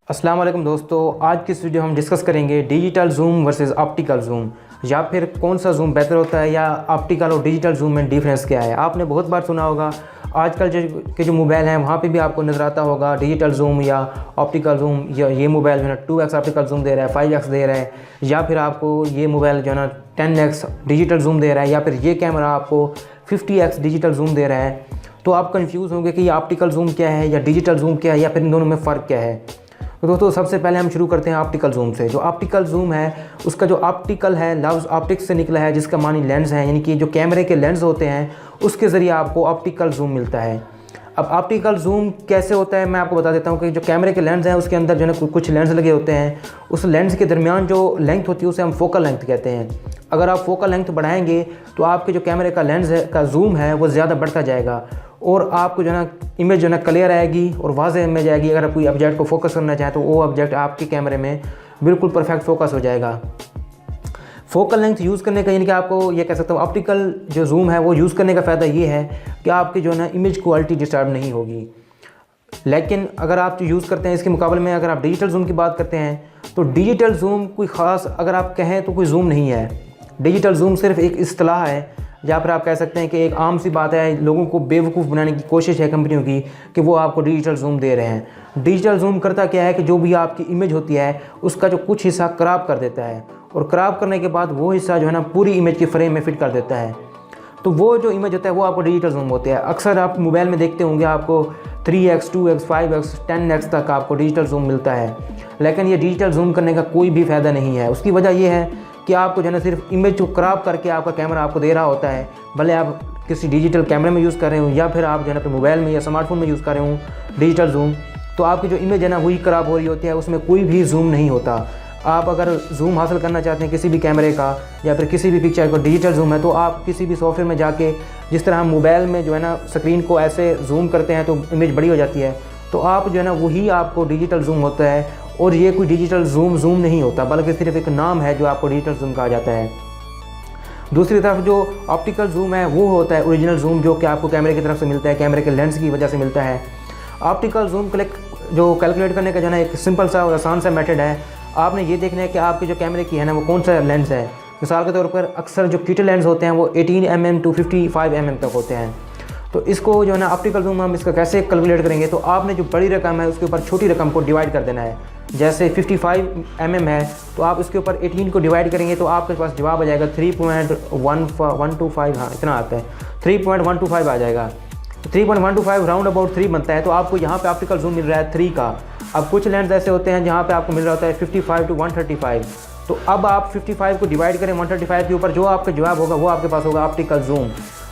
अस्सलाम वालेकुम दोस्तों, आज की इस वीडियो हम डिस्कस करेंगे digital zoom versus optical zoom, या फिर कौन सा जूम बेहतर होता है या ऑप्टिकल और डिजिटल जूम में डिफरेंस क्या है। आपने बहुत बार सुना होगा आजकल जो मोबाइल हैं वहाँ पे भी आपको नज़र आता होगा डिजिटल जूम या ऑप्टिकल जूम, या ये मोबाइल जो है 2x ऑप्टिकल जूम दे रहा है, 5x दे रहा है, या फिर आपको ये मोबाइल जो है ना 10x डिजिटल जूम दे रहा है, या फिर ये कैमरा आपको 50x डिजिटल जूम दे रहा है। तो आप कंफ्यूज होंगे कि ये ऑप्टिकल जूम क्या है या डिजिटल जूम क्या है, या फिर इन दोनों में फ़र्क क्या है। तो दोस्तों सबसे पहले हम शुरू करते हैं ऑप्टिकल जूम से। जो ऑप्टिकल जूम है उसका जो ऑप्टिकल है लफ्ज़ ऑप्टिक्स से निकला है, जिसका मानी लेंस है, यानी कि जो कैमरे के लेंस होते हैं उसके ज़रिए आपको ऑप्टिकल जूम मिलता है। अब ऑप्टिकल जूम कैसे होता है मैं आपको बता देता हूँ कि जो कैमरे के लेंस हैं उसके अंदर जो है ना कुछ लेंस लगे होते हैं। उस लेंस के दरमियान जो लेंथ होती है उसे हम फोकल लेंथ कहते हैं। अगर आप फोकल लेंथ बढ़ाएंगे तो आपके जो कैमरे का लेंस है का जूम है वो ज़्यादा बढ़ता जाएगा और आपको जो है ना इमेज जो है ना क्लियर आएगी और वाज़ेह इमेज आएगी। अगर आप कोई ऑब्जेक्ट को फोकस करना चाहें तो वो ऑब्जेक्ट आपके कैमरे में बिल्कुल परफेक्ट फोकस हो जाएगा। फोकल लेंथ यूज़ करने का, यानी कि आपको ये कह सकता हूँ ऑप्टिकल जो जूम है वो यूज़ करने का फ़ायदा ये है कि आपकी जो है ना इमेज क्वालिटी डिस्टर्ब नहीं होगी। लेकिन अगर आप यूज़ करते हैं इसके मुकाबले में, अगर आप डिजिटल जूम की बात करते हैं तो डिजिटल जूम कोई ख़ास अगर आप कहें तो कोई जूम नहीं है। डिजिटल जूम सिर्फ एक इस्तिलाह है, या फिर आप कह सकते हैं कि एक आम सी बात है, लोगों को बेवकूफ़ बनाने की कोशिश है कंपनियों की कि वो आपको डिजिटल जूम दे रहे हैं। डिजिटल जूम करता क्या है कि जो भी आपकी इमेज होती है उसका जो कुछ हिस्सा क्रॉप कर देता है और क्रॉप करने के बाद वो हिस्सा जो है ना पूरी इमेज के फ्रेम में फिट कर देता है। तो वो जो इमेज होता है वो आपको डिजिटल जूम होती है। अक्सर आप मोबाइल में देखते होंगे आपको 3x 2x 5x 10x तक आपको डिजिटल जूम मिलता है, लेकिन ये डिजिटल जूम करने का कोई भी फ़ायदा नहीं है। उसकी वजह ये है कि आपको जो है ना सिर्फ इमेज को क्रॉप करके आपका कैमरा आपको दे रहा होता है, भले आप किसी डिजिटल कैमरे में यूज़ कर रहे हो या फिर आप जो है ना अपने मोबाइल में या स्मार्टफोन में यूज़ कर रहे हो डिजिटल जूम, तो आपकी जो इमेज है ना वही क्रॉप हो रही होती है, उसमें कोई भी जूम नहीं होता। आप अगर जूम हासिल करना चाहते हैं किसी भी कैमरे का या फिर किसी भी पिक्चर को डिजिटल जूम है, तो आप किसी भी सॉफ्टवेयर में जाके, जिस तरह हम मोबाइल में जो है ना स्क्रीन को ऐसे जूम करते हैं तो इमेज बड़ी हो जाती है, तो आप जो है ना वही आपको डिजिटल जूम होता है। और ये कोई डिजिटल जूम नहीं होता, बल्कि सिर्फ एक नाम है जो आपको डिजिटल जूम कहा जाता है। दूसरी तरफ जो ऑप्टिकल जूम है वो होता है ओरिजिनल जूम, जो कि आपको कैमरे की तरफ से मिलता है, कैमरे के लेंस की वजह से मिलता है। ऑप्टिकल जूम जो कैलकुलेट करने का जो है ना एक सिंपल सा और आसान सा मेथड है। आपने ये देखना है कि आपके जो कैमरे की है ना वो कौन सा लेंस है। मिसाल के तौर पर अक्सर जो किट लेंस होते हैं वो 18 mm to 55 mm तक होते हैं। तो इसको जो है ना ऑप्टिकल जूम हम इसका कैसे कैलकुलेट करेंगे, तो आपने जो बड़ी रकम है उसके ऊपर छोटी रकम को डिवाइड कर देना है। जैसे 55 mm है तो आप इसके ऊपर 18 को डिवाइड करेंगे तो आपके पास जवाब आ जाएगा 3.125, हाँ इतना आता है, 3.125 आ जाएगा। 3.125 राउंड अबाउट 3 बनता है। तो आपको यहाँ पे ऑप्टिकल जूम मिल रहा है 3 का। अब कुछ लेंस ऐसे होते हैं जहाँ पे आपको मिल रहा होता है 55 to 135। तो अब आप 55 को डिवाइड करें 135 के ऊपर, जो आपका जवाब होगा वो आपके पास होगा ऑप्टिकल जूम।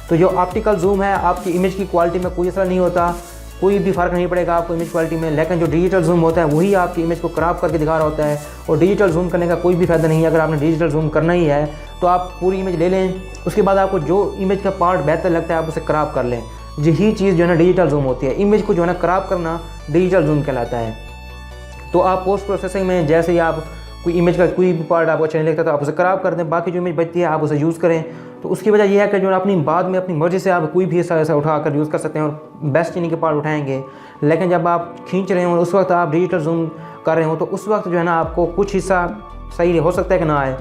तो जो ऑप्टिकल जूम है आपकी इमेज की क्वालिटी में कोई असर नहीं होता, कोई भी फ़र्क नहीं पड़ेगा आपको इमेज क्वालिटी में। लेकिन जो डिजिटल जूम होता है वही आपकी इमेज को क्रॉप करके दिखा रहा होता है, और डिजिटल जूम करने का कोई भी फ़ायदा नहीं है। अगर आपने डिजिटल जूम करना ही है तो आप पूरी इमेज ले लें, उसके बाद आपको जो इमेज का पार्ट बेहतर लगता है आप उसे क्रॉप कर लें। यही चीज़ जो है ना डिजिटल जूम होती है। इमेज को जो है ना क्रॉप करना डिजिटल जूम कहलाता है। तो आप पोस्ट प्रोसेसिंग में जैसे ही आप कोई इमेज का कोई भी पार्ट आपको अच्छा नहीं लगता तो आप उसे क्रॉप कर दें, बाकी जो इमेज बचती है आप उसे यूज़ करें। तो उसकी वजह यह है कि जो अपनी बाद में अपनी मर्ज़ी से आप कोई भी हिस्सा ऐसा उठा कर यूज़ कर सकते हैं और बेस्ट यानी के पार्ट उठाएंगे। लेकिन जब आप खींच रहे हो उस वक्त आप डिजिटल जूम कर रहे हो तो उस वक्त जो है ना आपको कुछ हिस्सा सही हो सकता है कि ना आए,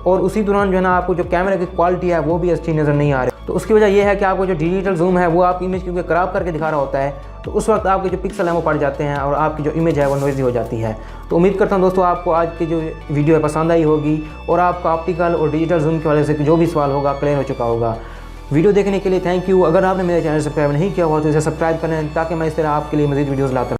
और उसी दौरान जो है ना आपको जो कैमरे की क्वालिटी है वो भी अच्छी नज़र नहीं आ रही। तो उसकी वजह यह है कि आपको जो डिजिटल जूम है वो आपकी इमेज क्योंकि क्रॉप करके दिखा रहा होता है, तो उस वक्त आपके जो पिक्सल हैं वो पड़ जाते हैं और आपकी जो इमेज है वो नॉइज़ी हो जाती है। तो उम्मीद करता हूं दोस्तों आपको आज की जो वीडियो है पसंद आई होगी और आपका ऑप्टिकल और डिजिटल जूम की वजह से जो भी सवाल होगा क्लियर हो चुका होगा। वीडियो देखने के लिए थैंक यू। अगर आपने मेरे चैनल सब्सक्राइब नहीं किया हुआ तो इसे सब्सक्राइब करें ताकि मैं इस तरह आपके लिए मज़ीद वीडियोज़ लाता रहूं।